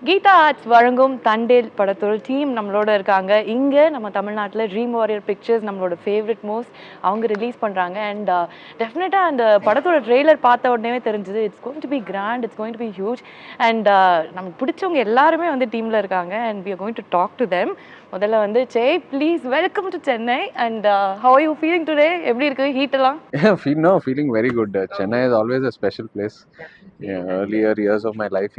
Geetha arts வழங்கும் தண்டேல் படத்தோட team நம்மளோட இருக்காங்க. இங்கே நம்ம தமிழ்நாட்டில் ட்ரீம் வாரியர் பிக்சர்ஸ் நம்மளோட ஃபேவரட் மோஸ்ட் அவங்க ரிலீஸ் பண்ணுறாங்க. அண்ட் டெஃபினட்டாக அந்த படத்தோட ட்ரெய்லர் பார்த்த உடனே தெரிஞ்சது it's going to be grand, it's going to be huge. And நமக்கு பிடிச்சவங்க எல்லாருமே வந்து டீமில் இருக்காங்க. And we are going to talk to them. முதல்ல வந்து Jai, please welcome to Chennai. And how are you feeling today? எப்படி இருக்கு ஹீட் எல்லாம்? Feeling very good. Chennai is always a special place. Earlier years of my life,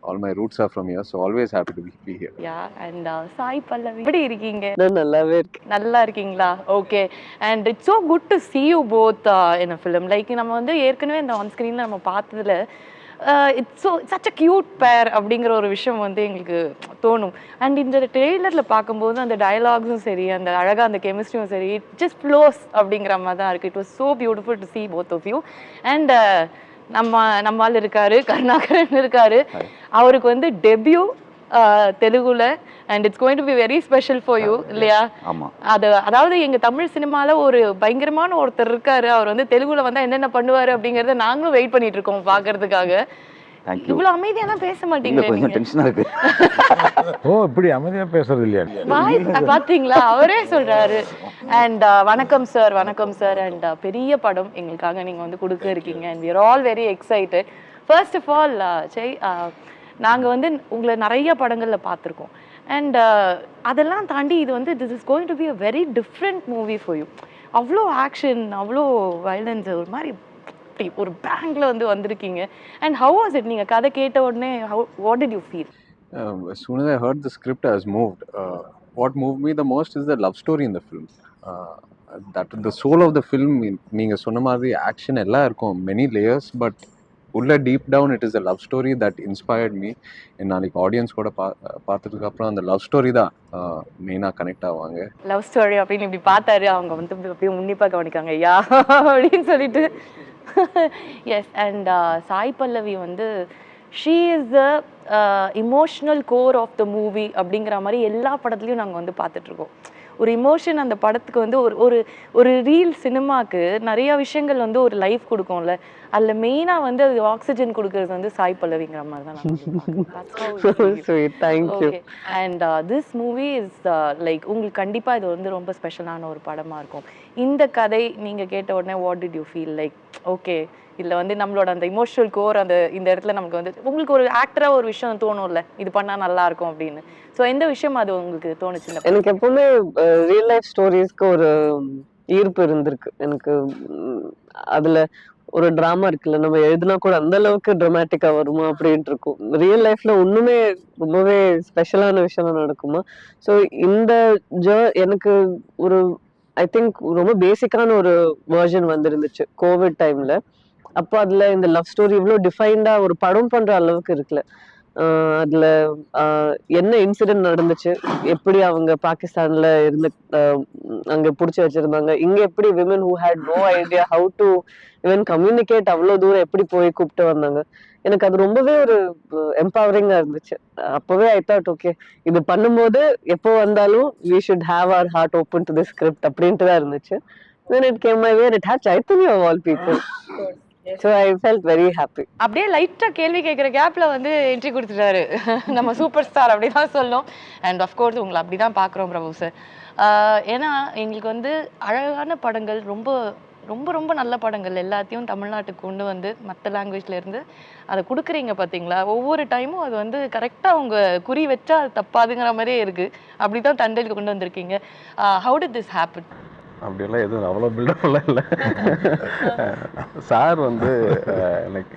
all my roots are from here, so always happy to be here. Yeah, and Sai Pallavi எப்படி இருக்கீங்க? நல்லாவே இருக்கு. நல்லா இருக்கீங்களா? Okay. And it's so good to see you both in a film. Like நம்ம வந்து ஏற்கனவே இந்த ஆன் ஸ்க்ரீனில் நம்ம பார்த்ததுல it's so such a cute பேர் அப்படிங்கிற ஒரு விஷயம் வந்து எங்களுக்கு தோணும். அண்ட் இந்த ட்ரெய்லரில் பார்க்கும்போது அந்த டயலாக்ஸும் சரி, அந்த அழகாக அந்த கெமிஸ்ட்ரியும் சரி, இட் ஜஸ்ட் ஃப்ளோஸ் அப்படிங்கிற மாதிரி தான் இருக்குது. It was so beautiful to see both of you. And நம்மால் இருக்காரு, கருணாகரன் இருக்காரு. அவருக்கு வந்து டெபியூ தெலுங்குல and it's going to be very special for you இல்லையா? அதாவது எங்க தமிழ் சினிமால ஒரு பயங்கரமான ஒருத்தர் இருக்காரு. அவர் வந்து தெலுங்குல வந்தா என்னென்ன பண்ணுவாரு அப்படிங்கறத நாங்களும் வெயிட் பண்ணிட்டு இருக்கோம் பாக்குறதுக்காக. இவ்வளவு அமைதியா தான் பேச மாட்டீங்க. கொஞ்சம் டென்ஷனா இருக்கு. ஓ, இப்படி அமைதியா பேசுறது இல்லையா? பாத்தீங்களா, அவரே சொல்றாரு. அண்ட் வணக்கம் சார். வணக்கம் சார். அண்ட் பெரிய படம் எங்களுக்காக நீங்க வந்து கொடுக்க இருக்கீங்க. And we are all very excited. First of all, Jai, நாங்கள் வந்து உங்களை நிறைய படங்களில் பார்த்துருக்கோம். அண்ட் அதெல்லாம் தாண்டி இது வந்து this is going to be a very different movie for you. அவ்வளோ ஆக்ஷன், அவ்வளோ வயலன்ஸ், ஒரு மாதிரி ஒரு பேங்கில் வந்து வந்திருக்கீங்க. And how was it? நீங்கள் கதை கேட்ட உடனே what did you feel? As soon as I heard the script, I was moved. What moved me the most is the love story in the film. That the soul of the film. நீங்கள் சொன்ன மாதிரி action எல்லாம் இருக்கும், many layers, but உள்ள deep down it is a love story that inspired me. நாளைக்கு audience கூட பார்த்ததுக்கு அப்புறம் அந்த லவ் ஸ்டோரி தான் மெயினாக கனெக்ட் ஆவாங்க. லவ் ஸ்டோரி அப்படின்னு இப்படி பார்த்தாரு, அவங்க வந்து அப்படியே உன்னிப்பாக கவனிக்காங்க யா அப்படின்னு சொல்லிட்டு. எஸ். அண்ட் சாய் பல்லவி வந்து she is the emotional core of the movie அப்படிங்கிற மாதிரி எல்லா படத்துலையும் நாங்கள் வந்து பார்த்துட்ருக்கோம். ஒரு இமோஷன் அந்த படத்துக்கு வந்து ஒரு ஒரு ரீல் சினிமாவுக்கு நிறைய விஷயங்கள் வந்து ஒரு லைஃப் கொடுக்கும்ல. அதில் மெயினாக வந்து அது ஆக்சிஜன் கொடுக்கறது வந்து சாய் பல்லவிங்கிற மாதிரி தான். And this movie is like உங்களுக்கு கண்டிப்பாக இது வந்து ரொம்ப ஸ்பெஷலான ஒரு படமாக இருக்கும். இந்த கதை நீங்கள் கேட்ட உடனே what did you feel? Like okay, இதில் வந்து நம்மளோட அந்த இமோஷனல் கோர் அந்த இந்த இடத்துல நமக்கு வந்து உங்களுக்கு ஒரு ஆக்டராக ஒரு விஷயம் தோணும்ல, இது பண்ணால் நல்லா இருக்கும் அப்படின்னு. ஸோ எந்த விஷயம் அது உங்களுக்கு தோணுச்சு? எனக்கு எப்பவுமே ரியல் லைஃப் ஸ்டோரிஸ்க்கு ஒரு ஈர்ப்பு இருந்திருக்கு. எனக்கு அதுல ஒரு டிராமா இருக்குல்ல, நம்ம எழுதுனா கூட அந்த அளவுக்கு ட்ராமாட்டிக்கா வருமா அப்படின்ட்டு இருக்கும். ரியல் லைஃப்ல ஒண்ணுமே ரொம்பவே ஸ்பெஷலான விஷயம் நடக்குமா. ஸோ இந்த எனக்கு ஒரு ஐ திங்க் ரொம்ப பேசிக்கான ஒரு வெர்ஷன் வந்துருந்துச்சு கோவிட் டைம்ல. அப்போ அதுல இந்த லவ் ஸ்டோரி இவ்வளவு டிஃபைன்டா ஒரு படம் பண்ற அளவுக்கு இருக்குல்ல. அதுல என்ன இன்சிடென்ட் நடந்துச்சு, எப்படி அவங்க பாகிஸ்தான்ல இருந்து அங்க புடிச்சு வச்சிருந்தாங்க, இங்க எப்படி women who had no idea how to even communicate அவ்வளவு தூரம் எப்படி போய் கூப்பிட்டு வந்தாங்க. எனக்கு அது ரொம்பவே ஒரு எம்பவரிங்கா இருந்துச்சு. அப்பவே ஐ தாட் ஓகே, இது பண்ணும்போது எப்போ வந்தாலும் we should have our heart open to this script அப்படின்ட்டு தான் இருந்துச்சு. Then it came my way and it had Chaitanya of all people. So I felt very happy. அப்படியே லைட்டா கேள்வி கேட்குற கேப்ல வந்து என்ட்ரி கொடுத்துட்டாரு நம்ம சூப்பர் ஸ்டார், அப்படிதான் சொல்லணும். அண்ட் அஃப்கோர்ஸ் உங்களை அப்படிதான் பார்க்குறோம் பிரபு சார். ஏன்னா எங்களுக்கு வந்து அழகான படங்கள், ரொம்ப ரொம்ப ரொம்ப நல்ல படங்கள் எல்லாத்தையும் தமிழ்நாட்டுக்கு கொண்டு வந்து மற்ற லாங்குவேஜ்ல இருந்து அதை கொடுக்குறீங்க பார்த்தீங்களா. ஒவ்வொரு டைமும் அது வந்து கரெக்டாக அவங்க குறி வச்சா அது தப்பாதுங்கிற மாதிரியே இருக்கு. அப்படிதான் தண்டலுக்கு கொண்டு வந்திருக்கீங்க. How did this happen? அப்படியெல்லாம் எதுவும் அவ்வளோ பில்டப்லாம் இல்லை. சார் வந்து லைக்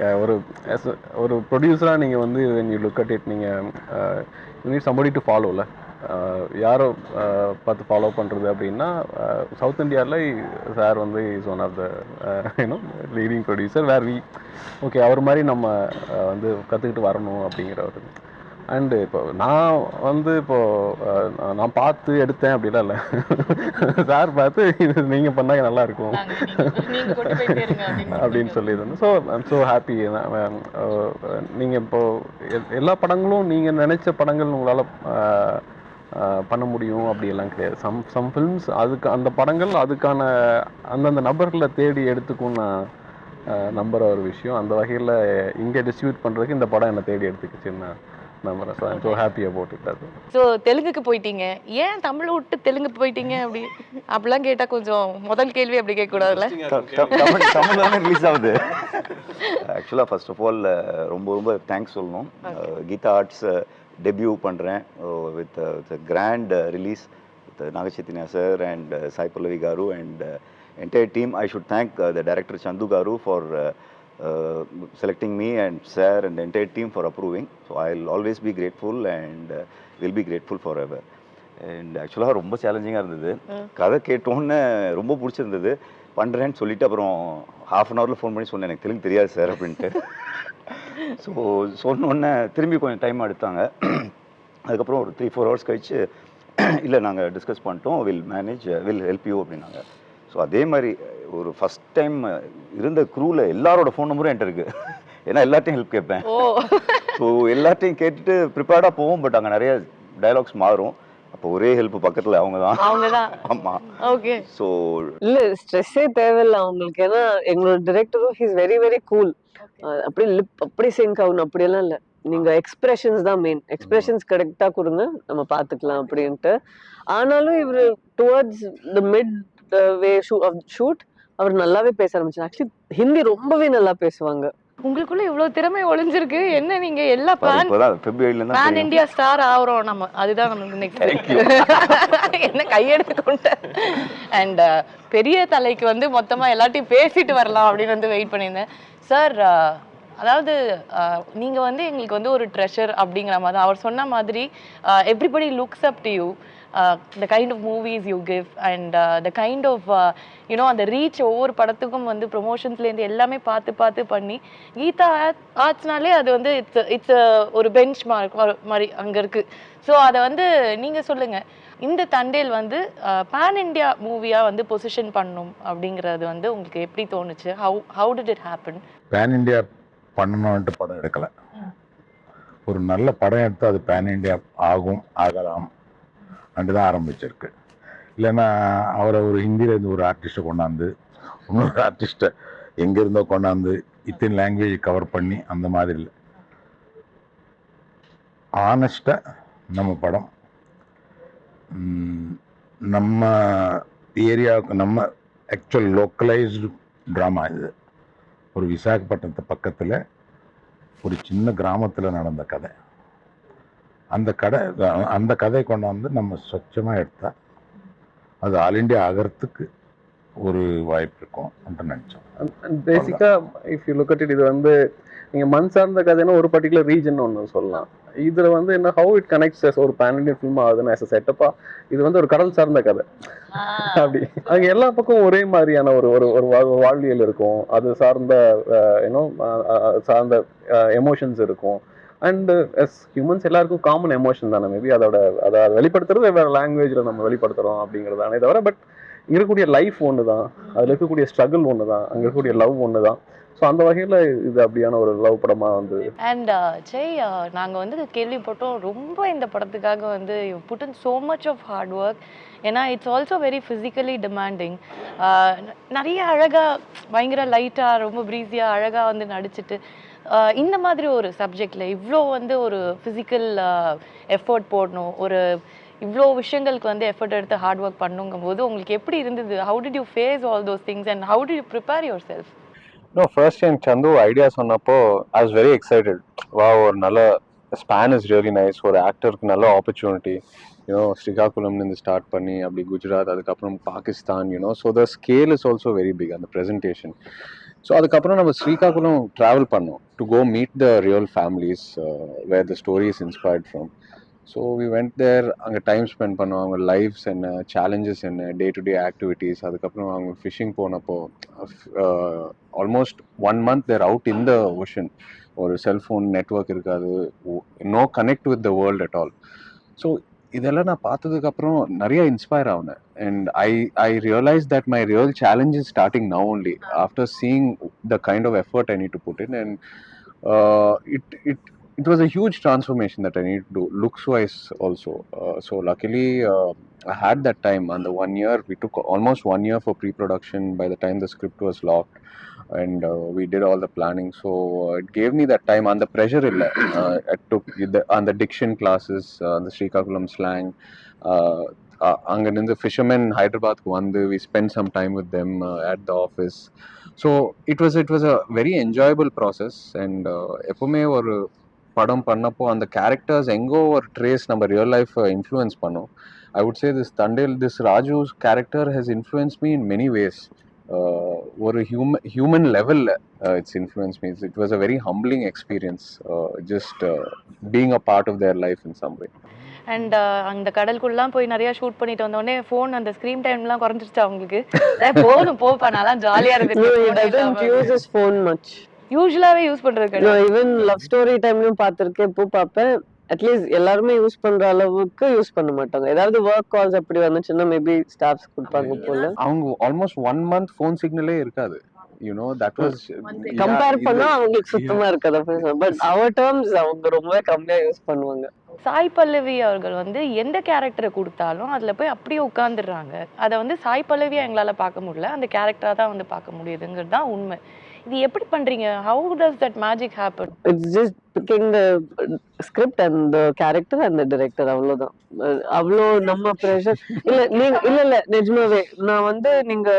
ஒரு ப்ரொடியூசராக நீங்கள் வந்து when you look at it, நீங்கள் யூ நீட் சம்படி டு ஃபாலோவில். யாரோ பார்த்து ஃபாலோ பண்ணுறது அப்படின்னா சவுத் இந்தியாவில் சார் வந்து is one of the you know leading producer where we okay அவர் மாதிரி நம்ம வந்து கற்றுக்கிட்டு வரணும் அப்படிங்கிற ஒரு. அண்டு இப்போ நான் வந்து இப்போது நான் பார்த்து எடுத்தேன் அப்படிலாம் இல்லை. சார் பார்த்து இது நீங்கள் பண்ணால் நல்லாயிருக்கும் அப்படின்னு சொல்லியிருந்தேன். So I'm so happy. நீங்கள் இப்போது எல்லா படங்களும் நீங்கள் நினச்ச படங்கள் உங்களால் பண்ண முடியும் அப்படியெல்லாம் கிடையாது. சம் ஃபில்ம்ஸ் அதுக்கு அந்த படங்கள் அதுக்கான அந்தந்த நபர்களை தேடி எடுத்துக்கும் நான் நம்புகிற ஒரு விஷயம். அந்த வகையில் இங்கே டிஸ்ட்ரிபியூட் பண்ணுறதுக்கு இந்த படம் என்னை தேடி எடுத்துக்கிச்சுன்னு நம்புறேன். So I'm so happy about it அது. ஸோ தெலுங்குக்கு போயிட்டீங்க, ஏன் தமிழை விட்டு தெலுங்கு போயிட்டீங்க அப்படி அப்படிலாம் கேட்டால் கொஞ்சம் முதல் கேள்வி அப்படி கேட்கக்கூடாதுல்ல? தமிழ் தானே ரிலீஸ் ஆகுது. ஆக்சுவலாக ஃபர்ஸ்ட் ஆஃப் ஆல் ரொம்ப ரொம்ப தேங்க்ஸ் சொல்லணும். கீதா ஆர்ட்ஸ் டெபியூ பண்ணுறேன் with grand release with Naga Chaitanya sir and Sai Pallavi garu and entire team. I should thank the director Chandoo garu for selecting me and sir and the entire team for approving. So I'll always be grateful and will be grateful forever. And ஆக்சுவலாக ரொம்ப சேலஞ்சிங்காக இருந்தது. கதை கேட்டோன்னே ரொம்ப பிடிச்சிருந்தது. பண்ணுறேன்னு சொல்லிவிட்டு அப்புறம் ஹாஃப் அன் ஹவரில் ஃபோன் பண்ணி சொன்னேன் எனக்கு தெலுங்கு தெரியாது சார் அப்படின்ட்டு. ஸோ சொன்னோன்னே திரும்பி கொஞ்சம் டைம் எடுத்தாங்க. அதுக்கப்புறம் ஒரு 3-4 ஹவர்ஸ் கழிச்சு இல்லை நாங்கள் டிஸ்கஸ் பண்ணிட்டோம், வில் ஹெல்ப் யூ அப்படின்னாங்க. ஸோ அதே மாதிரி ஒரு ஃபஸ்ட் டைம் இருந்த க்ரூவில் எல்லாரோட ஃபோன் நம்பரும் என்கிட்ட இருக்குது. ஏன்னா எல்லாத்தையும் ஹெல்ப் கேட்பேன். ஸோ எல்லாத்தையும் கேட்டுட்டு ப்ரிப்பேர்டாக போவோம். பட் அங்கே நிறைய டயலாக்ஸ் மாறும். அப்போ ஒரே ஹெல்ப் பக்கத்தில் அவங்க தான். ஆமாம். ஓகே. ஸோ இல்லை ஸ்ட்ரெஸ்ஸே தேவையில்லை அவங்களுக்கு. ஏன்னா எங்களோட டிரெக்டரும் ஹீஸ் வெரி வெரி கூல். அப்படி லிப் அப்படி சிங்க் ஆகணும் அப்படியெல்லாம் இல்லை. நீங்கள் எக்ஸ்பிரஷன்ஸ் தான் மெயின். எக்ஸ்பிரஷன்ஸ் கரெக்டாக கொடுங்க, நம்ம பார்த்துக்கலாம் அப்படின்ட்டு. ஆனாலும் இவர் towards the mid way shoot அவர் நல்லாவே பேச ஆரம்பிச்சார். ஆக்சுவலி ஹிந்தி ரொம்பவே நல்லா பேசுவாங்க. உங்களுக்குள்ள இவ்வளவு திறமை ஒளிஞ்சிருக்கு. என்ன நீங்க எல்லா பேன் இந்தியா ஸ்டார் ஆகிறோம் நம்ம. அதுதான் நமக்கு நெக்ஸ்ட். என்ன கையெடுத்து கொண்டு அண்ட் பெரிய தலைக்கு வந்து மொத்தமா எல்லாத்தையும் பேசிட்டு வரலாம் அப்படின்னு வந்து வெயிட் பண்ணியிருந்தேன் சார். அதாவது நீங்க வந்து எங்களுக்கு வந்து ஒரு ட்ரெஷர் அப்படிங்கிற மாதிரி தான் அவர் சொன்ன மாதிரி. Everybody looks up to you. The kind of movies you give and the kind of அந்த ரீச் ஒவ்வொரு படத்துக்கும் வந்து ப்ரொமோஷன்ஸ்லேருந்து எல்லாமே பார்த்து பண்ணி கீதா ஆர்ட்ஸ்னாலே அது வந்து இட்ஸ் ஒரு பெஞ்ச் மார்க் மாதிரி அங்கே இருக்குது. ஸோ அதை வந்து நீங்கள் சொல்லுங்கள், இந்த தண்டேல் வந்து பேன் இண்டியா மூவியாக வந்து பொசிஷன் பண்ணணும் அப்படிங்கிறது வந்து உங்களுக்கு எப்படி தோணுச்சு? How did it happen? Pan India பண்ணணும்ன்ட்டு படம் எடுக்கலை. ஒரு நல்ல படம் எடுத்து அது பேன் இண்டியா ஆகலாம் அண்டு தான் ஆரம்பிச்சிருக்கு. இல்லைன்னா அவரை ஒரு ஹிந்தியிலேருந்து ஒரு ஆர்டிஸ்ட்டை கொண்டாந்து இன்னொரு ஆர்டிஸ்ட்டை எங்கேருந்தோ கொண்டாந்து இத்தனை லாங்குவேஜ் கவர் பண்ணி அந்த மாதிரி இல்லை. ஆனஸ்டாக நம்ம படம் நம்ம ஏரியாவுக்கு நம்ம ஆக்சுவல் லோக்கலைஸ்டு ட்ராமா. இது ஒரு விசாகப்பட்டினத்து பக்கத்தில் ஒரு சின்ன கிராமத்தில் நடந்த கதை. அந்த கதையை கொண்டாந்து நம்ம சொச்சமாக எடுத்தால் அது ஆல் இண்டியா ஆகிறதுக்கு ஒரு வாய்ப்பு இருக்கும் அப்படின்னு நினச்சோம். பேசிக்காக if you look at it, இது வந்து நீங்கள் மண் சார்ந்த கதைன்னா ஒரு பர்டிகுலர் ரீஜன் ஒன்று சொல்லலாம். இதில் வந்து என்ன ஹவு இட் கனெக்ட்ஸ் ஒரு பேன் இண்டியன் ஃபில்ம் ஆகுதுன்னு ஆஸ் அ செட்டப்பாக இது வந்து ஒரு கடல் சார்ந்த கதை. அப்படி அங்கே எல்லா பக்கம் ஒரே மாதிரியான ஒரு வாழ்வியல் இருக்கும். அது சார்ந்த சார்ந்த எமோஷன்ஸ் இருக்கும். அண்ட் எஸ் ஹியூமன்ஸ் எல்லாருக்கும் காமன் எமோஷன் தானே. மேபி அதை வெளிப்படுத்துறது வேறு லாங்குவேஜில் நம்ம வெளிப்படுத்துகிறோம் அப்படிங்கிறதானே தவிர, பட் இங்கே இருக்கக்கூடிய லைஃப் ஒன்று தான், அதில் இருக்கக்கூடிய ஸ்ட்ரகிள் ஒன்று தான், அங்கே இருக்கக்கூடிய லவ் ஒன்று தான். ஸோ அந்த வகையில் இது அப்படியான ஒரு லவ் படமாக வந்து. அண்ட் ஜெய், நாங்கள் வந்து கேள்விப்பட்டோம் ரொம்ப இந்த படத்துக்காக வந்து you put in so much of hard work. ஏன்னா it's also very physically demanding. நிறைய அழகாக பயங்கர லைட்டாக ரொம்ப ப்ரீஸியாக அழகாக வந்து நடிச்சிட்டு இந்த மாதிரி ஒரு சப்ஜெக்டில் இவ்வளோ வந்து ஒரு ஃபிசிக்கல் எஃபர்ட் போடணும், ஒரு இவ்வளோ விஷயங்களுக்கு வந்து எஃபர்ட் எடுத்து ஹார்ட் ஒர்க் பண்ணுங்கும் போது உங்களுக்கு எப்படி இருந்தது? How did you face all those things and how did you prepare your No, first time Chandu idea சொன்னப்போ I was very excited. Wow, ஒரு நல்ல ஸ்பேன் இஸ் ரியலி நைஸ். ஒரு ஆக்டருக்கு நல்ல ஆப்பர்ச்சுனிட்டி. ஸ்ரீகாகுளம்லேருந்து ஸ்டார்ட் பண்ணி அப்படி குஜராத், அதுக்கப்புறம் Pakistan, so the scale is also very big அந்த presentation. So அதுக்கப்புறம் நம்ம ஸ்ரீகாகுளம் ட்ராவல் பண்ணோம் to go meet the real families where the story is inspired from. So we went there. அங்கே டைம் ஸ்பெண்ட் பண்ணோம். அவங்க லைஃப்ஸ் என்ன, சேலஞ்சஸ் என்ன, டே டு டே ஆக்டிவிட்டீஸ். அதுக்கப்புறம் அவங்க ஃபிஷிங் போனப்போ almost 1 month there out in the ocean. ஒரு cellphone network இருக்காது, no connect with the world at all. So இதெல்லாம் நான் பார்த்ததுக்கப்புறம் நிறைய இன்ஸ்பயர் ஆகினேன். And I realise that my real challenge is starting now only after seeing the kind of effort I need to put in. And it was a huge transformation that I need to do, looks wise also. So luckily I had that time, and the 1 year, we took almost 1 year for pre-production. By the time the script was locked, and we did all the planning. So it gave me that time. And the pressure illa. I took on the diction classes, the Srikakulam slang. அங்க நின்று fisherman ஹைதராபாத்க்கு வந்து we spent some time with them at the office. So it was a very enjoyable process. And எப்பவுமே ஒரு படம் பண்ணப்போ அந்த characters எங்கோ ஒரு ட்ரேஸ் நம்ம ரியல் லைஃப் இன்ஃப்ளூயன்ஸ் பண்ணோம். I would say this Raju's character has influenced me in many ways. ஒரு human level it's influenced me. It was a very humbling experience, just being a part of their life in some way. And அந்த கடலுக்குள்ளலாம் போய் நிறைய shoot பண்ணிட்டு வந்தோடனே phone அந்த screen டைம்லாம் குறைஞ்சிருச்சா உங்களுக்கு? போதும் போப்பா நல்லா ஜாலியா No, he doesn't use his இருக்கு. phone much. யூஸ்வலாவே யூஸ் பண்றது No, கிடையாது. even love story timeலயும் பார்த்திருக்கேன். இப்போ பார்ப்பேன், அட்லீஸ்ட் எல்லாருமே யூஸ் பண்ற அளவுக்கு யூஸ் பண்ண மாட்டாங்க. ஏதாவது ஒர்க் கால்ஸ் அப்படி வந்துச்சுன்னா மேபி ஸ்டாஃப்ஸ் கொடுப்பாங்க போல. அவங்க ஆல்மோஸ்ட் 1 month ஃபோன் சிக்னலே இருக்காது. You know, that was compare பண்ணா அவங்களுக்கு சுத்தமா இருக்காது. பட் அவர் டேர்ம்ஸ் அவங்க ரொம்ப கம்மியா யூஸ் பண்ணுவாங்க. சாய் பல்லவி அவர்கள் வந்து எந்த கேரக்டரை கொடுத்தாலும் அதுல போய் அப்படியே உட்காந்துடுறாங்க. அதை வந்து சாய் பல்லவியா எங்களால பார்க்க முடியல, அந்த கேரக்டரா தான் வந்து பார்க்க முடியுதுங்கிறது தான் உண்மை. இது எப்படி பண்றீங்க? How does that magic happen? It's just picking the script and the character and the director, அவ்வளவுதான். அவ்வளோ நம்ம ப்ரெஷர் இல்ல நிஜமாவே நான் வந்து நீங்க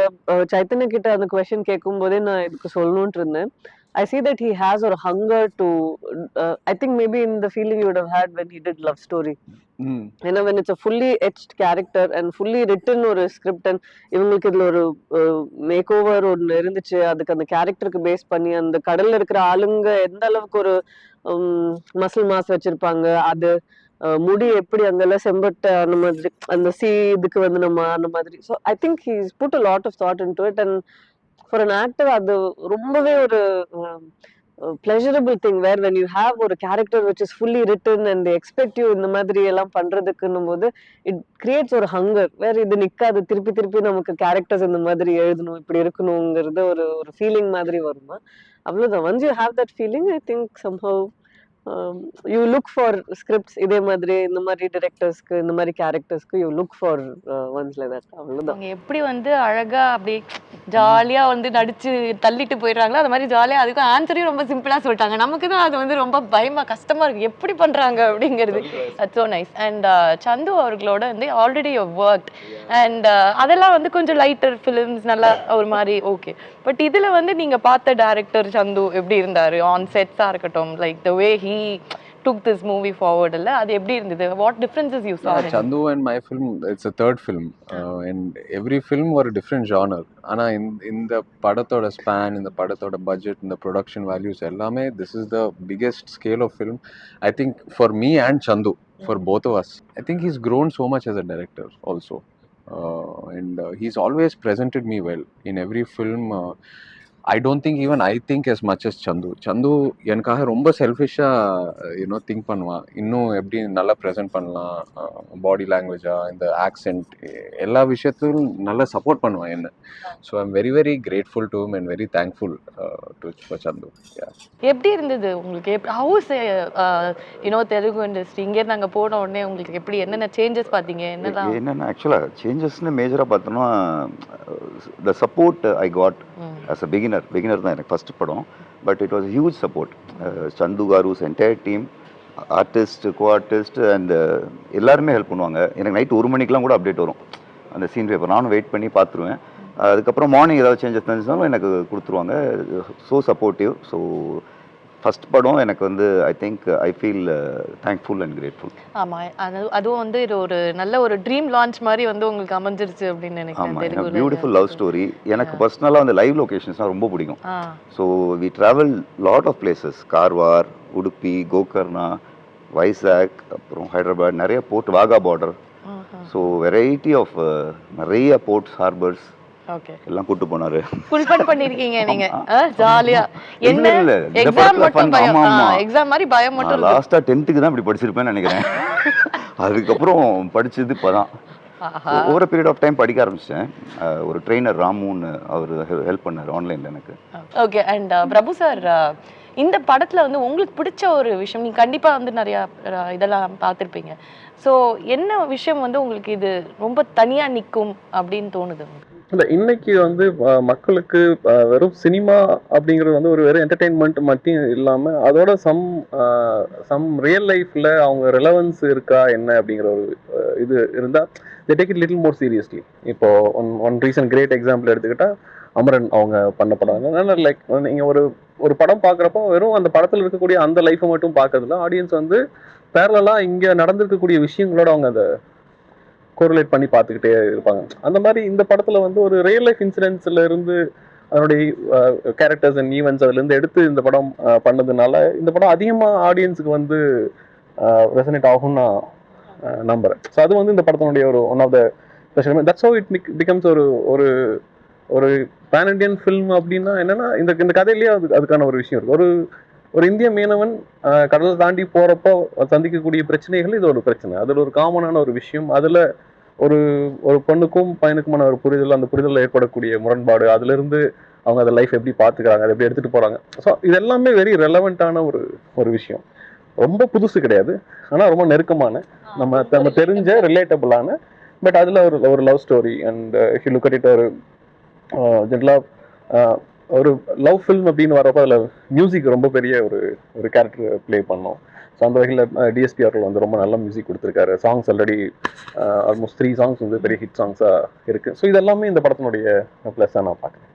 சைத்தன்ய கிட்ட அந்த கொஸ்டின் கேட்கும் போதே நான் இதுக்கு சொல்லணும்னு இருந்தேன். I see that he has a hunger to I think maybe in the feeling you would have had when he did Love Story. ஏன்னா when it's a fully etched character and fully written ஒரு script and இவங்களுக்கு இதுல ஒரு make over ஒன்று இருந்துச்சு, அதுக்கு அந்த கேரக்டருக்கு பேஸ் பண்ணி அந்த கடல்ல இருக்கிற ஆளுங்க எந்த அளவுக்கு ஒரு மசில் மாஸ் வச்சிருப்பாங்க, அது முடி எப்படி அங்கெல்லாம் செம்பட்ட அந்த மாதிரி அந்த இதுக்கு வந்து நம்ம அந்த மாதிரி. So I think he's put a lot of thought into it. And for an actor அது ரொம்பவே ஒரு pleasurable thing where when you have ஒரு character which is fully written and they expect you இந்த மாதிரி எல்லாம் பண்றதுக்குன்னும் போது it creates ஒரு hunger where இது நிக்காது, திருப்பி திருப்பி நமக்கு கேரக்டர்ஸ் இந்த மாதிரி எழுதணும், இப்படி இருக்கணுங்கிறது ஒரு ஒரு ஃபீலிங் மாதிரி வருமா, அவ்வளவுதான். once you have that feeling I think somehow you look for scripts இதே மாதிரி இந்த மாதிரி டிரெக்டர்ஸ்க்கு இந்த மாதிரி கேரக்டர்ஸ்க்கு you look for ones like that, அவ்வளவுதான். அவங்க எப்படி வந்து அழகா அப்படி ஜாலியா வந்து நடிச்சு தள்ளிட்டு போயிடுறாங்களோ அது மாதிரி ஜாலியா அதுக்கு ஆன்சரையும் ரொம்ப சிம்பிளா சொல்லிட்டாங்க. நமக்கு தான் அது வந்து ரொம்ப பயமா கஷ்டமா இருக்கு, எப்படி பண்றாங்க அப்படிங்கிறது. So nice. அண்ட் சந்து அவர்களோட வந்து ஆல்ரெடி ஒர்க் அண்ட் அதெல்லாம் வந்து கொஞ்சம் லைட்டர் ஃபிலிம்ஸ் நல்லா ஒரு மாதிரி ஓகே. பட் இதுல வந்து நீங்க பார்த்த டைரக்டர் சந்து எப்படி இருந்தாரு ஆன் செட்ஸா இருக்கட்டும், like the way he took this movie forward alla adu eppadi irundhudu? What differences you saw? Chandu and my film, it's a third film, and every film were a different genre. Ana in the padathoda span, in the padathoda budget, in the production values ellame, this is the biggest scale of film I think for me and Chandu, for both of us. I think he's grown so much as a director also, and he's always presented me well in every film. I don't think even I think as much as Chandu எனக்காக ரொம்ப செல்ஃபிஷாக think பண்ணுவான். இன்னும் எப்படி நல்லா present பண்ணலாம், பாடி லாங்குவேஜா, இந்த accent எல்லா விஷயத்திலும் நல்லா சப்போர்ட் பண்ணுவான் என்ன. So I am very very grateful to him and very thankful to Chandu. எப்படி இருந்தது உங்களுக்கு? ஹவுஸ் தெலுங்கு இண்டஸ்ட்ரி இங்கேருந்து நாங்கள் போன உடனே உங்களுக்கு எப்படி என்னென்ன சேஞ்சஸ் பார்த்தீங்க? என்னென்ன ஆக்சுவலாக சேஞ்சஸ்ன்னு மேஜராக பார்த்தோன்னா the support I got as a beginner தான் எனக்கு ஃபர்ஸ்ட் படம். But it was huge support. Chandoo காருஸ் entire team, artist, co artist and எல்லாருமே ஹெல்ப் பண்ணுவாங்க. எனக்கு நைட் 1 மணிக்கெலாம் கூட அப்டேட் வரும் அந்த சீன் பேப்பர், நானும் வெயிட் பண்ணி பார்த்துருவேன். அதுக்கப்புறம் மார்னிங் ஏதாவது சேஞ்சஸ் இருந்துச்சுனாலும் எனக்கு கொடுத்துருவாங்க. So supportive. ஸோ ஃபர்ஸ்ட் படம் எனக்கு வந்து I think I feel thankful and grateful. ஆமாம், அதுவும் வந்து இது ஒரு நல்ல ஒரு ட்ரீம் லான்ச் மாதிரி வந்து உங்களுக்கு அமைஞ்சிருச்சு அப்படின்னு நினைக்கிறேன். ஆமாம், எனக்கு பியூட்டிஃபுல் லவ் ஸ்டோரி. எனக்கு பர்சனலாக அந்த லைவ் லொக்கேஷன்ஸ்லாம் ரொம்ப பிடிக்கும். So we travel lot of places, Karwar, Udupi, Gokarna, Vizag, அப்புறம் ஹைதராபாத், நிறைய port, Wagah border. So variety of நிறைய போர்ட்ஸ், ஹார்பர்ஸ் எல்லாம் கூட்டு போனாரு. ஃபுல் ஃபன் பண்ணிருக்கீங்க நீங்க ஜாலியா. என்ன எக்ஸாம் மட்டும் பயம், எக்ஸாம் மாதிரி பயம் மட்டும். லாஸ்டா 10th தான் இப்படி படிச்சிருப்பேன்னு நினைக்கிறேன். அதுக்கப்புறம் படிச்சது இப்பதான் ஓவர் பீரியட் ஆஃப் டைம் படிக்க ஆரம்பிச்சேன். ஒரு ட்ரெயினர் ராமுன்னு அவர் ஹெல்ப் பண்ணார் ஆன்லைன்ல எனக்கு. ஓகே. அண்ட் பிரபு சார் இந்த படத்தில் வந்து உங்களுக்கு பிடிச்ச ஒரு விஷயம், நீங்கள் கண்டிப்பாக வந்து நிறையா இதெல்லாம் பார்த்துருப்பீங்க. ஸோ என்ன விஷயம் வந்து உங்களுக்கு இது ரொம்ப தனியாக நிற்கும் அப்படின்னு தோணுது? இல்லை, இன்னைக்கு வந்து மக்களுக்கு வெறும் சினிமா அப்படிங்கிறது வந்து ஒரு வெறும் என்டர்டெயின்மெண்ட் மட்டும் இல்லாமல் அதோட சம் ரியல் லைஃப்பில் அவங்க ரெலவன்ஸ் இருக்கா என்ன அப்படிங்கிற ஒரு இது இருந்தால் they take it little more seriously. இப்போ ஒன் ரீசன்ட் கிரேட் எக்ஸாம்பிள் எடுத்துக்கிட்டால் அமரன் அவங்க பண்ண படம். லைக் நீங்கள் ஒரு படம் பார்க்குறப்போ வெறும் அந்த படத்தில் இருக்கக்கூடிய அந்த லைஃப்பை மட்டும் பார்க்கறதுல ஆடியன்ஸ் வந்து பேரலாக இங்கே நடந்திருக்கக்கூடிய விஷயங்களோட அவங்க அதை கோரிலேட் பண்ணி பார்த்துக்கிட்டே இருப்பாங்க. அந்த மாதிரி இந்த படத்தில் வந்து ஒரு ரியல் லைஃப் இன்சிடென்ட்ஸில் இருந்து அதனுடைய கேரக்டர்ஸ் அண்ட் ஈவெண்ட்ஸ் அதுலேருந்து எடுத்து இந்த படம் பண்ணதுனால இந்த படம் அதிகமாக ஆடியன்ஸுக்கு வந்து ரெசனேட் ஆகும்னு நான் நம்புகிறேன். ஸோ அது வந்து இந்த படத்தினுடைய ஒரு one of the special. That's how it becomes ஒரு ஒரு ஒரு பேன் இண்டியன் ஃபில்ம் அப்படின்னா என்னென்னா இந்த கதையிலேயே அதுக்கான ஒரு விஷயம் இருக்குது. ஒரு இந்திய மீனவன் கடலை தாண்டி போகிறப்போ சந்திக்கக்கூடிய பிரச்சனைகள் இது ஒரு பிரச்சனை. அதில் ஒரு காமனான ஒரு விஷயம், அதில் ஒரு ஒரு பொண்ணுக்கும் பையனுக்குமான ஒரு புரிதல், அந்த புரிதலில் ஏற்படக்கூடிய முரண்பாடு, அதுலேருந்து அவங்க அதை லைஃப் எப்படி பார்த்துக்கிறாங்க, அதை எப்படி எடுத்துகிட்டு போகிறாங்க. ஸோ இது எல்லாமே வெரி ரெலவெண்ட்டான ஒரு விஷயம். ரொம்ப புதுசு கிடையாது, ஆனால் ரொம்ப நெருக்கமான, நம்ம தெரிஞ்ச ரிலேட்டபிளான, பட் அதில் ஒரு love story and he look at it ஒரு ஜென்ரலாக ஒரு லவ் ஃபில்ம் அப்படின்னு வரப்போ அதில் மியூசிக் ரொம்ப பெரிய ஒரு கேரக்டர் ப்ளே பண்ணோம். ஸோ அந்த வகையில் டிஎஸ்பி அவர்கள் வந்து ரொம்ப நல்ல மியூசிக் கொடுத்துருக்காரு. சாங்ஸ் ஆல்ரெடி ஆல்மோஸ்ட் 3 சாங்ஸ் வந்து பெரிய ஹிட் சாங்ஸாக இருக்குது. ஸோ இதெல்லாமே இந்த படத்தினுடைய ப்ளஸ்ஸாக நான் பார்க்குறேன்.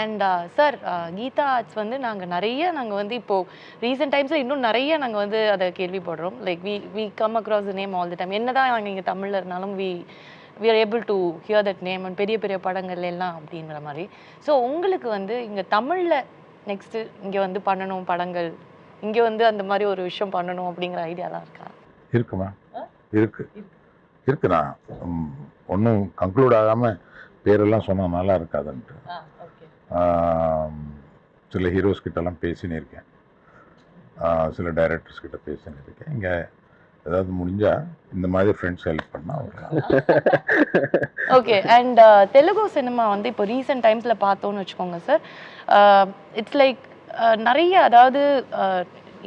அண்ட் சார், கீதா ஆர்ட்ஸ் வந்து நாங்கள் வந்து இப்போது ரீசெண்ட் டைம்ஸில் இன்னும் நிறைய நாங்கள் வந்து அதை கேள்விப்படுறோம். Like we come across the name all the time. என்ன தான் நாங்கள் இங்கே தமிழில் இருந்தாலும் we are able to hear that name and பெரிய பெரிய படங்கள் எல்லாம் அப்படிங்கிற மாதிரி. ஸோ உங்களுக்கு வந்து இங்கே தமிழில் நெக்ஸ்ட்டு இங்கே வந்து பண்ணணும் படங்கள், இங்கே வந்து அந்த மாதிரி ஒரு விஷயம் பண்ணணும் அப்படிங்கிற ஐடியாலாம் இருக்கா? இருக்குமா? இருக்குண்ணா. ஒன்றும் கன்க்ளூட் ஆகாமல் பேரெல்லாம் சொன்னால் நல்லா இருக்காதுன்ட்டு சில ஹீரோஸ் கிட்டலாம் பேசினே இருக்கேன், சில டைரக்டர்ஸ் கிட்ட பேசினே இருக்கேன். இங்கே ஏதாவது முடிஞ்சா இந்த மாதிரி ஃப்ரெண்ட்ஸ் ஹெல்ப் பண்ணால் ஓகே. அண்ட் தெலுங்கு சினிமா வந்து இப்போ ரீசெண்ட் டைம்ஸில் பார்த்தோன்னு வச்சுக்கோங்க சார், இட்ஸ் லைக் நிறைய, அதாவது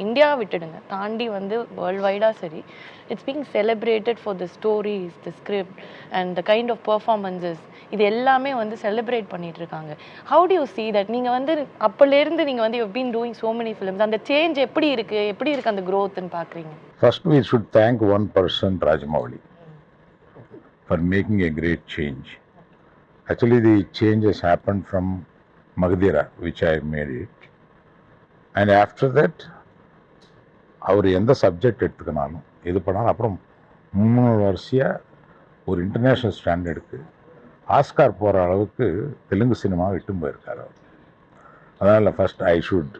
இந்தியா விட்டுடுங்க, தாண்டி வந்து வேர்ல்டு வைடாக சரி, it's being celebrated for the stories, the script and the kind of performances. இது எல்லாமே வந்து செலிப்ரேட் பண்ணிட்டு இருக்காங்க. How do you see that? நீங்கள் வந்து அப்போலேருந்து நீங்கள் வந்து you been doing so many films, அந்த சேஞ்ச் எப்படி இருக்குது அந்த க்ரோத்ன்னு பார்க்குறீங்க? First we should thank one person, Rajamouli, for making a great change. Actually the change has happened from Magadhira, which I made it, and after that அவர் எந்த subject எடுத்துக்கினாலும் இது பண்ணாலும் அப்புறம் 3 வருஷம் ஒரு இன்டர்நேஷ்னல் ஸ்டாண்டர்டுக்கு ஆஸ்கார் போகிற அளவுக்கு தெலுங்கு சினிமா விட்டும் போயிருக்கார் அவர். அதனால் first I should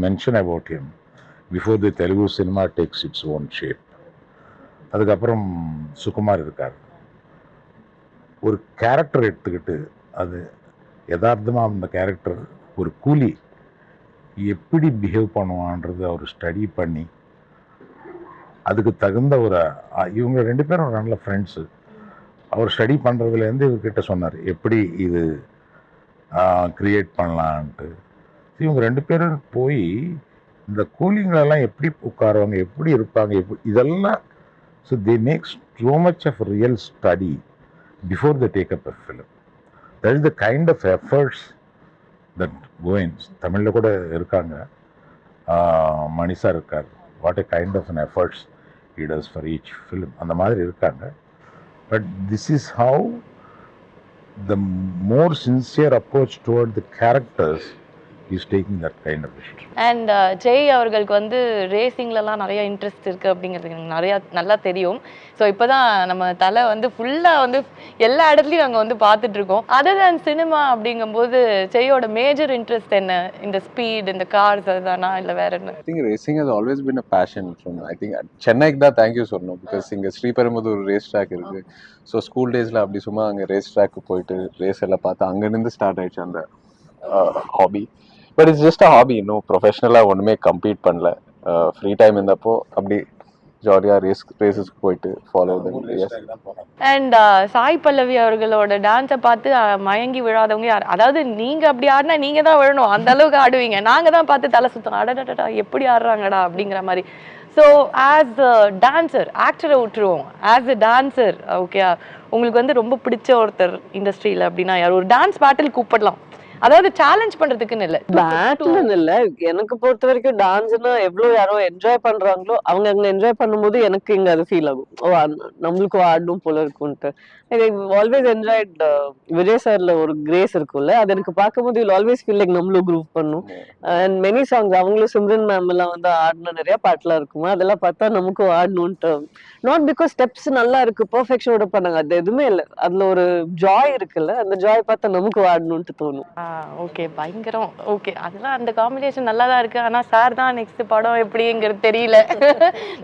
mention about him before the Telugu cinema takes its own shape. அதுக்கப்புறம் சுகுமார் இருக்கார். ஒரு கேரக்டர் எடுத்துக்கிட்டு அது யதார்த்தமாக அந்த கேரக்டர் ஒரு கூலி எப்படி பிஹேவ் பண்ணுவான்றது அவர் ஸ்டடி பண்ணி அதுக்கு தகுந்த இவங்க 2 பேரும் நல்ல ஃப்ரெண்ட்ஸு. அவர் ஸ்டடி பண்ணுறதுலேருந்து இவர்கிட்ட சொன்னார் எப்படி இது க்ரியேட் பண்ணலான்ட்டு. இவங்க 2 பேரும் போய் இந்த கூலிங்களெல்லாம் எப்படி உட்காருவாங்க, எப்படி இருப்பாங்க, இதெல்லாம். So they make so much of real study before the take up a film. That is the kind of efforts that goes. தமிழில் கூட இருக்காங்க, மணிஷா இருக்கார். What a kind of an efforts he does for each film. அந்த மாதிரி இருக்காங்க. But this is how the more sincere approach toward the characters is taking that kind of issue. And Jai அவர்களுக்கு வந்து ரேசிங்லலாம் நிறைய இன்ட்ரெஸ்ட் இருக்குது அப்படிங்கிறது எனக்கு நல்லா தெரியும். ஸோ இப்போ தான் நம்ம தலை வந்து ஃபுல்லாக வந்து எல்லா இடத்துலையும் நாங்கள் வந்து பார்த்துட்ருக்கோம். அதர் தேன் சினிமா அப்படிங்கும்போது ஜெயோட மேஜர் இன்ட்ரெஸ்ட் என்ன? இந்த ஸ்பீட், இந்த கார்ஸ், அதுதானா இல்லை வேற என்ன? I think racing has always been a passion from, I think சென்னைக்கு தான் தேங்க்யூ சொல்லணும். பிகாஸ் இங்கே ஸ்ரீபெரும்புதூர் ஒரு ரேஸ் ட்ராக் இருக்குது. ஸோ ஸ்கூல் டேஸில் அப்படி சும்மா அங்கே ரேஸ் ட்ராக்கு போயிட்டு ரேஸ் எல்லாம் பார்த்து அங்கேருந்து ஸ்டார்ட் ஆயிடுச்சு அந்த hobby. But it's just a hobby, இன்னும் ப்ரொஃபஷ்னலாக ஒன்றுமே கம்ப்ளீட் பண்ணல. ஃப்ரீ டைம் இருந்தப்போ அப்படி ஜாலியாக ரேஸஸ்க்கு போயிட்டு follow them. Yes. And Sai Pallavi அவர்களோட டான்ஸை பார்த்து மயங்கி விழாதவங்க யார்? அதாவது நீங்க அப்படி ஆடினா நீங்க தான் விழணும், அந்த அளவுக்கு ஆடுவீங்க. நாங்க தான் பார்த்து தலை சுத்தம், அடடடா எப்படி ஆடுறாங்கடா அப்படிங்கிற மாதிரி. ஸோ ஆஸ் அ டான்சர், ஆக்டரை விட்டுருவோம், ஆஸ் அ டான்சர் ஓகே, உங்களுக்கு வந்து ரொம்ப பிடிச்ச ஒருத்தர் இண்டஸ்ட்ரியில் அப்படின்னா யார்? ஒரு டான்ஸ் பேட்டில் கூப்பிடலாம், அதாவது சேலஞ்ச் பண்றதுக்குன்னு இல்லை, பேட்டில்னு இல்ல, எனக்கு பொறுத்த வரைக்கும் டான்ஸ்னா எவ்வளவு யாரோ என்ஜாய் பண்றாங்களோ அவங்க அங்க என்ஜாய் பண்ணும்போது எனக்கு இங்க அது ஃபீல் ஆகும், ஓ நம்மளுக்கும் ஆடணும் போல இருக்கும்ட்டு. ஐ ஆல்வேஸ் என்ஜாய்ட் விஜய் சார்ல ஒரு கிரேஸ் இருக்கும்ல, அது எனக்கு பார்க்கும்போது யூ ஆல்வேஸ் ஃபீல் லைக் நம்மளும் குரூப் பண்ணும். அண்ட் மெனி சாங்ஸ் அவங்களும் சிம்ரன் மேம் எல்லாம் வந்து ஆடின நிறைய பாட்டுலாம் இருக்குமா, அதெல்லாம் பார்த்தா நமக்கும் ஆடணும்ட்டு. நாட் பிகாஸ் ஸ்டெப்ஸ் நல்லா இருக்கு பெர்ஃபெக்ஷனோட பண்ணாங்க, அது எதுவுமே இல்லை, அதுல ஒரு ஜாய் இருக்குல்ல, அந்த ஜாய் பார்த்தா நமக்கும் ஆடணும்ட்டு தோணும். ஓகே, பயங்கரம். ஓகே, அதெல்லாம் அந்த காம்பினேஷன் நல்லா தான் இருக்கு. ஆனா சார் தான் நெக்ஸ்ட் படம் எப்படிங்கிறது தெரியல,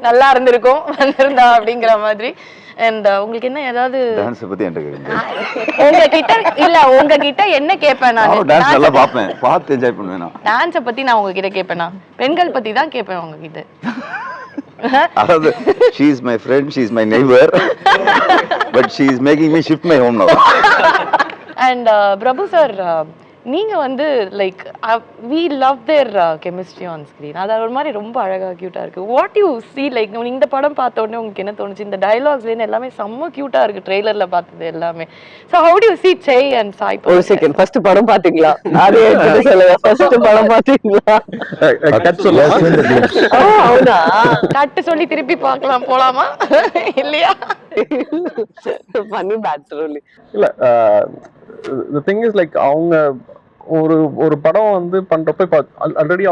நல்லா இருந்திருக்கும் வந்திருந்தா அப்படிங்கிற மாதிரி. அண்ட் உங்களுக்கு என்ன ஏதாவது டான்ஸ் பத்தி என்கிட்ட உங்ககிட்ட இல்ல, உங்ககிட்ட என்ன கேட்பேன் நான்? டான்ஸ் நல்லா பார்ப்பேன், பார்த்து என்ஜாய் பண்ணுவேன். நான் டான்ஸை பத்தி நான் உங்ககிட்ட கேட்பேன், நான் பெண்கள் பத்தி தான் கேட்பேன் உங்ககிட்ட. அதாவது she is my friend, she is my neighbor, but she is making me shift my home now. And Prabhu sir, நீங்க வந்து like we love their chemistry on screen. அது ஒரு மாதிரி ரொம்ப அழகா கியூட்டா இருக்கு. வாட் யூ see like இந்த படம் பார்த்த உடனே உங்களுக்கு என்ன தோணுச்சு? இந்த டயலாக்ஸ்ல எல்லாமே செம்ம கியூட்டா இருக்கு, ட்ரெய்லர்ல பார்த்தது எல்லாமே. so how do you see Chey and Sai? ஒரு செகண்ட், ஃபர்ஸ்ட் படம் பாத்தீங்களா? அதே சொல்லுங்க, ஃபர்ஸ்ட் படம் பாத்தீங்களா? అవునా? கட்டு சொல்லி திருப்பி பார்க்கலாம் போலாமா இல்லையா? பண்ணி பேட்டர் இல்ல, the thing is like அவங்க ஒரு படம் வந்து பண்றப்ப இப்போ ஆல்ரெடி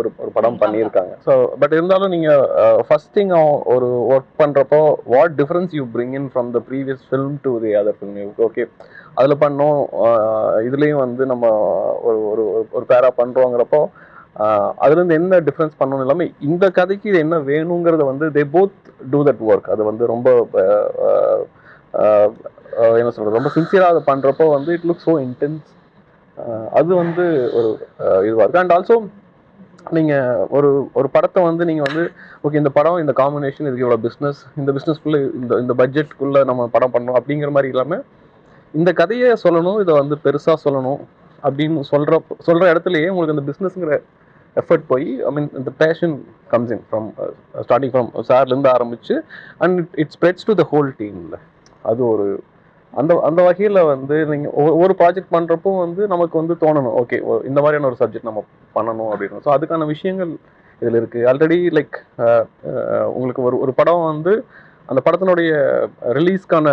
ஒரு படம் பண்ணியிருக்காங்க. ஸோ பட் இருந்தாலும் நீங்க ஃபர்ஸ்ட் திங் ஒரு ஒர்க் பண்றப்போ what difference you bring in from the previous film to the other film? Okay, அதில் பண்ணோம், இதுலேயும் வந்து நம்ம ஒரு பேரா பண்ணுறோங்கிறப்போ அதுலேருந்து என்ன டிஃப்ரென்ஸ் பண்ணணும் எல்லாமே, இந்த கதைக்கு இது என்ன வேணுங்கிறத வந்து they both do that work. அது வந்து ரொம்ப என்ன சொல்கிறது, ரொம்ப சின்சியராக அதை பண்ணுறப்போ வந்து இட் லுக் ஸோ இன்டென்ஸ். அது வந்து ஒரு இதுவாக இருக்குது. அண்ட் ஆல்சோ நீங்கள் ஒரு படத்தை வந்து நீங்கள் வந்து ஓகே இந்த படம் இந்த காம்பினேஷன் இதுக்கு இவ்வளோ பிஸ்னஸ், இந்த பிஸ்னஸ்க்குள்ளே இந்த பட்ஜெட்டுக்குள்ளே நம்ம படம் பண்ணணும் அப்படிங்கிற மாதிரி இல்லாமல் இந்த கதையை சொல்லணும், இதை வந்து பெருசாக சொல்லணும் அப்படின்னு சொல்கிற இடத்துலையே உங்களுக்கு அந்த பிஸ்னஸ்ங்கிற எஃபர்ட் போய் ஐ மீன் இந்த passion comes in from starting from சார்லேருந்து ஆரம்பித்து and it spreads to the whole டீமில். அது ஒரு அந்த வகையில் வந்து நீங்கள் ஒரு ப்ராஜெக்ட் பண்ணுறப்போ வந்து நமக்கு வந்து தோணணும் ஓகே இந்த மாதிரியான ஒரு சப்ஜெக்ட் நம்ம பண்ணணும் அப்படின்னு. ஸோ அதுக்கான விஷயங்கள் இதில் இருக்குது. ஆல்ரெடி லைக் உங்களுக்கு ஒரு படம் வந்து அந்த படத்தினுடைய ரிலீஸ்க்கான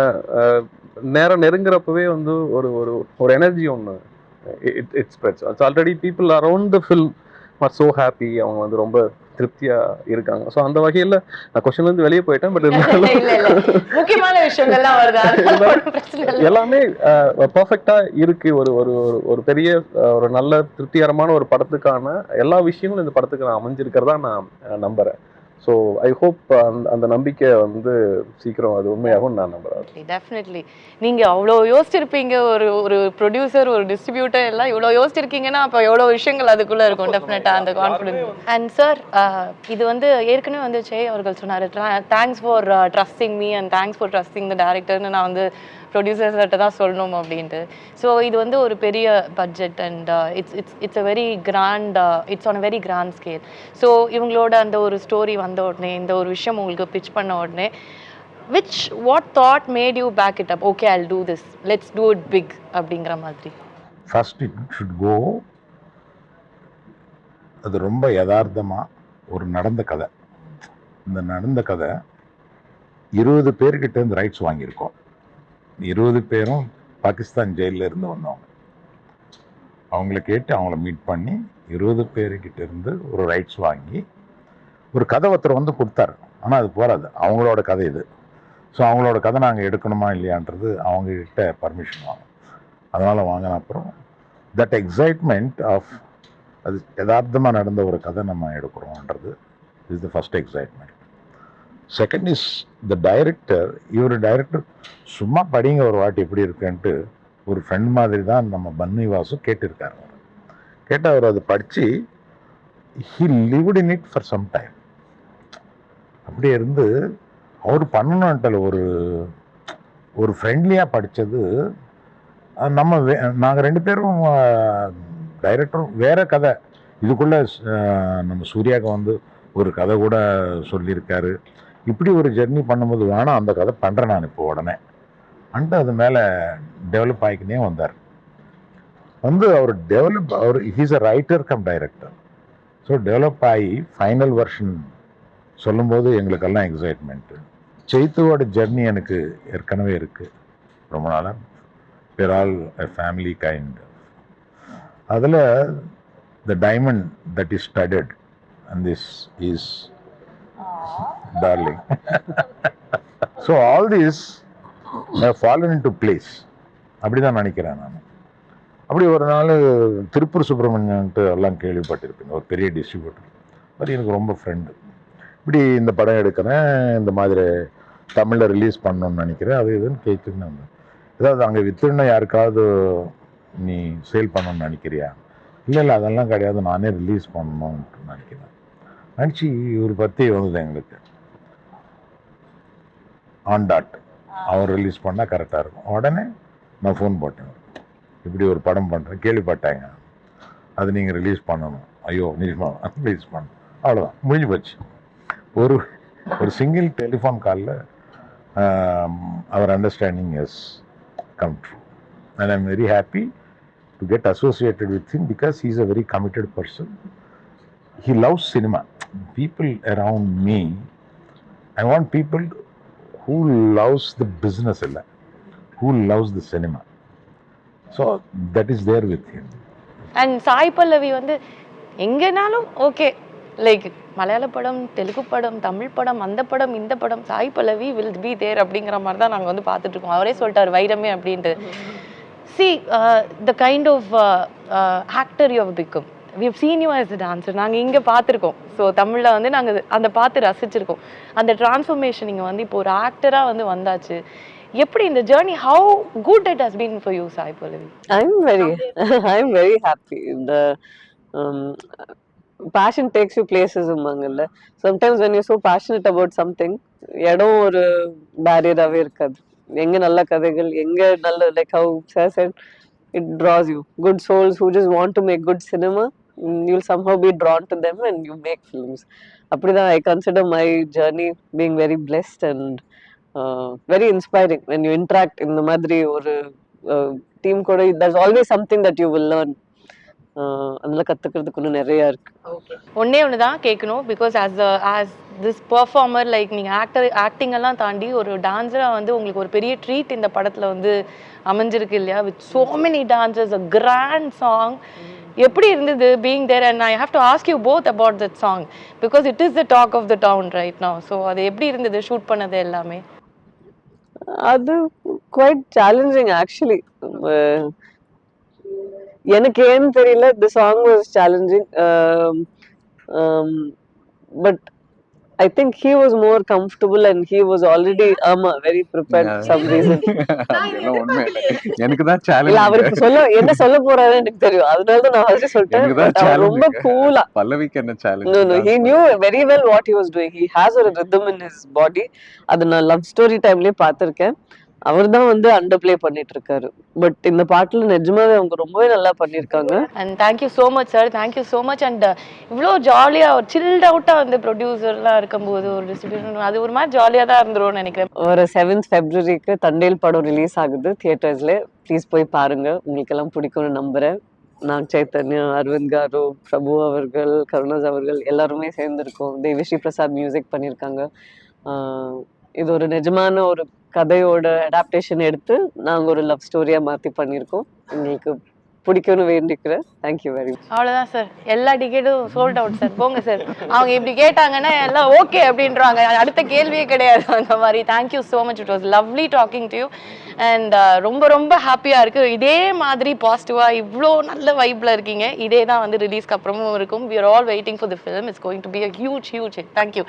நேரம் நெருங்குறப்பவே வந்து ஒரு எனர்ஜி ஒன்று it spreads. Already people around the film are so happy, அவங்க வந்து ரொம்ப திருப்தியா இருக்காங்க. ஸோ அந்த வகையில் நான் கொஸ்டின்ல இருந்து வெளியே போயிட்டேன். பட் முக்கியமான விஷயங்கள்லாம் வருது, எல்லாமே பர்ஃபெக்டா இருக்கு. ஒரு பெரிய ஒரு நல்ல திருப்திகரமான ஒரு படத்துக்கான எல்லா விஷயங்களும் இந்த படத்துக்கு நான் அமைஞ்சிருக்கிறதா நான் நம்புறேன். ஸோ ஐ ஹோப் அந்த நம்பிக்கை வந்து சீக்கிரம் அது உண்மையாகும் நான் நம்புறேன். டெஃபினெட்லி நீங்கள் அவ்வளோ யோசிச்சிருப்பீங்க, ஒரு ப்ரொடியூசர் ஒரு டிஸ்ட்ரிபியூட்டர் எல்லாம் இவ்வளோ யோசிச்சிருக்கீங்கன்னா அப்போ எவ்வளோ விஷயங்கள் அதுக்குள்ளே இருக்கும் டெஃபினட்டாக அந்த கான்ஃபிடன்ஸ். அண்ட் சார், இது வந்து ஏற்கனவே வந்து Chey அவர்கள் சொன்னார், thanks for trusting me and thanks for trusting the டேரக்டர்னு நான் வந்து ப்ரொடியூசர்ஸ்கிட்ட தான் சொல்லணும் அப்படின்ட்டு. ஸோ இது வந்து ஒரு பெரிய budget and it's a very grand, it's on a very grand scale. So இவங்களோட அந்த ஒரு ஸ்டோரி வந்த உடனே, இந்த ஒரு விஷயம் உங்களுக்கு பிச் பண்ண உடனே what thought made you back it up? Okay, I'll do this, let's do it big அப்படிங்கிற மாதிரி. ஃபர்ஸ்ட் இட் ஷுட் கோ, அது ரொம்ப யதார்த்தமாக ஒரு நடந்த கதை. இந்த நடந்த கதை 20 பேர்கிட்ட இருந்து ரைட்ஸ் வாங்கியிருக்கோம். 20 பேரும் பாகிஸ்தான் ஜெயிலில் இருந்து வந்தவங்க. அவங்கள கேட்டு அவங்கள மீட் பண்ணி 20 பேர்கிட்ட இருந்து ஒரு ரைட்ஸ் வாங்கி ஒரு கதை ஒருத்தர் வந்து கொடுத்தாரு. ஆனால் அது போகாது, அவங்களோட கதை இது. ஸோ அவங்களோட கதை நாங்கள் எடுக்கணுமா இல்லையான்றது அவங்கக்கிட்ட பர்மிஷன் வாங்கணும். அதனால் வாங்கின அப்புறம் தட் எக்ஸைட்மெண்ட் ஆஃப் அது யதார்த்தமாக நடந்த ஒரு கதை நம்ம எடுக்கிறோன்றது is the first excitement. Second is the director. Director சும்மா படிங்க ஒரு வாட்டி எப்படி இருக்குன்ட்டு ஒரு ஃப்ரெண்ட் மாதிரி தான் நம்ம பன்னி வாசு கேட்டிருக்காரு. கேட்டால் அவர் அதை படித்து he lived in it for some time. அப்படியே இருந்து அவர் பண்ணணுன்ட்டு ஒரு ஃப்ரெண்ட்லியாக படித்தது. நம்ம நாங்கள் 2 பேரும் டைரக்டரும் வேற கதை இதுக்குள்ளே நம்ம சூர்யாவுக்கு வந்து ஒரு கதை கூட சொல்லியிருக்காரு. இப்படி ஒரு ஜெர்னி பண்ணும்போது வேணாம் அந்த கதை பண்ணுறேன் நான் இப்போ உடனே அண்டு அது மேலே டெவலப் ஆகிக்கினே வந்தார். வந்து அவர் he's a writer cum director. So develop ஆகி ஃபைனல் வெர்ஷன் சொல்லும்போது எங்களுக்கெல்லாம் எக்ஸைட்மெண்ட்டு. சைத்துவோட ஜெர்னி எனக்கு ஏற்கனவே இருக்குது ரொம்ப நாளாக. we're all a family kind. அதில் the diamond that is studded and this is darling. So all this have fallen into place. அப்படி தான் நினைக்கிறேன் நான். அப்படி ஒரு நாள் திருப்பூர் சுப்பிரமணியன்ட்டு எல்லாம் கேள்விப்பட்டிருப்பீங்க, ஒரு பெரிய டிஸ்ட்ரிபியூட்டர். அது எனக்கு ரொம்ப ஃப்ரெண்டு. இப்படி இந்த படம் எடுக்கிறேன், இந்த மாதிரி தமிழில் ரிலீஸ் பண்ணணும்னு நினைக்கிறேன், அது இதுன்னு கேட்குறேன். ஏதாவது அங்கே வித்துன்னா யாருக்காவது நீ சேல் பண்ணணும்னு நினைக்கிறியா? இல்லை அதெல்லாம் கிடையாது, நானே ரிலீஸ் பண்ணணும்னு நினைக்கிறேன். நினச்சி இவர் பற்றி வந்தது எங்களுக்கு ஆன் டாட். அவர் ரிலீஸ் பண்ணால் கரெக்டாக இருக்கும். உடனே நான் ஃபோன் போட்டேன், இப்படி ஒரு படம் பண்ணுறேன் கேள்விப்பட்டாங்க, அது நீங்கள் ரிலீஸ் பண்ணணும். ஐயோ ரிலீஸ் பண்ணணும், அவ்வளோதான் முடிஞ்சு போச்சு. ஒரு சிங்கிள் டெலிஃபோன் காலில் அவர் understanding is come true, and I'm very happy to get associated with him because he's a very committed person. He loves cinema. People around me, I want people who loves the business, who loves the cinema. So that is there with him. And Sai Pallavi வந்து எங்கேனாலும் okay, like மலையாள படம், தெலுங்கு படம், தமிழ் படம், அந்த படம் இந்த படம், Sai Pallavi will be there அப்படிங்கிற மாதிரி தான் நாங்கள் வந்து பார்த்துட்டு இருக்கோம். அவரே சொல்லிட்டார் வைரமே அப்படின்ட்டு. See the kind of actor you have become, we have seen you as a dancer. நாங்கள் இங்கே பார்த்துருக்கோம். ஸோ தமிழில் வந்து நாங்கள் அந்த பார்த்து ரசிச்சிருக்கோம். அந்த டிரான்ஸ்ஃபர்மேஷன் இங்கே வந்து இப்போ ஒரு ஆக்டராக வந்து வந்தாச்சு. எப்படி இந்த journey, how good it has been for you Sai Pallavi? I'm very happy. The passion takes you places amangalla. Sometimes when you're so passionate about something, இடம் ஒரு பேரியராகவே இருக்காது. எங்கே நல்ல கதைகள், எங்கே நல்ல, like how Sir said, it draws you. Good souls who just want to make good cinema, you'll somehow be drawn to them and you make films. அப்படிதான் I consider my journey being very blessed and very inspiring. When you interact in the மாதிரி ஒரு team கூட, there's always something that you will learn. அதெல்லாம் கற்றுக்கிறதுக்கு இன்னும் நிறையா இருக்கு. ஒன்னே ஒன்று தான் கேட்கணும், because as this performer, like நீங்கள் ஆக்டிங் எல்லாம் தாண்டி ஒரு டான்ஸராக வந்து உங்களுக்கு ஒரு பெரிய ட்ரீட் இந்த படத்தில் வந்து அமைஞ்சிருக்கு இல்லையா, with so many dancers, a grand song. எப்படி இருந்தது being there? And I have to ask you both about that song because it is the talk of the town right now. So அது எப்படி இருந்தது ஷூட் பண்ணது எல்லாமே? அது quite challenging actually. எனக்கு ஏன்னு தெரியல, the song was challenging, but I think he was more comfortable and he was already very prepared for some reason. அதெல்லாம் உண்மை இல்லை, எனக்கு தான் இல்ல சேலஞ்ச். அவருக்கு என்ன சொல்ல போறாருன்னு எனக்கு தெரியும், அதனால தான் நான் ஃபர்ஸ்ட் சொல்லிட்டேன். எனக்கு தான் அவர் ரொம்ப சேலஞ்ச். கூலா, பல்லவிக்கு என்ன challenge? no he knew very well what he was doing. He has a rhythm in his body. அது நான் லவ் ஸ்டோரி டைம்லயே பார்த்திருக்கேன். அவர் தான் வந்து அண்டர் பிளே பண்ணிட்டு இருக்காரு. பட் இந்த பாட்டுல நிஜமாவே அவங்க ரொம்பவே நல்லா பண்ணியிருக்காங்க. And thank you so much sir, thank you so much. And இவ்வளோ ஜாலியாக ஒரு சில்ட் அவுட்டாக வந்து ப்ரொடியூசர்லாம் இருக்கும்போது ஒரு டிஸ்ட்ரிபியூஷன், அது ஒரு மாதிரி ஜாலியாக தான் இருந்துரும்னு நினைக்கிறேன். ஒரு 7th February தண்டேல் படம் ரிலீஸ் ஆகுது தியேட்டர்ஸ்ல. ப்ளீஸ் போய் பாருங்க, உங்களுக்கு எல்லாம் பிடிக்கும்னு நம்புறேன். நான் சைத்தன்யா, அரவிந்த் காரு, பிரபு அவர்கள், கருணாஸ் அவர்கள் எல்லாருமே சேர்ந்துருக்கோம். தேவிஸ்ரீ பிரசாத் மியூசிக் பண்ணியிருக்காங்க. இது ஒரு நிஜமான ஒரு கதையோட அடாப்டேஷன் எடுத்து நாங்கள் ஒரு லவ் ஸ்டோரியா மாற்றி பண்ணியிருக்கோம். உங்களுக்கு பிடிக்கும்னு வேண்டிக்கிறேன். Thank you very much. அவ்வளோதான் சார், எல்லா டிக்கெட்டும் சோல்ட் அவுட் சார். போங்க சார். அவங்க இப்படி கேட்டாங்கன்னா எல்லாம் ஓகே அப்படின்றாங்க, அடுத்த கேள்வியே கிடையாது அந்த மாதிரி. Thank you so much, it was lovely talking to you. And ரொம்ப ரொம்ப ஹாப்பியாக இருக்குது. இதே மாதிரி பாசிட்டிவாக இவ்வளோ நல்ல வைப்பில் இருக்கீங்க. இதே தான் வந்து ரிலீஸ்க்கு அப்புறமும் இருக்கும். We are all waiting for the film. It's going to be a huge. Thank you.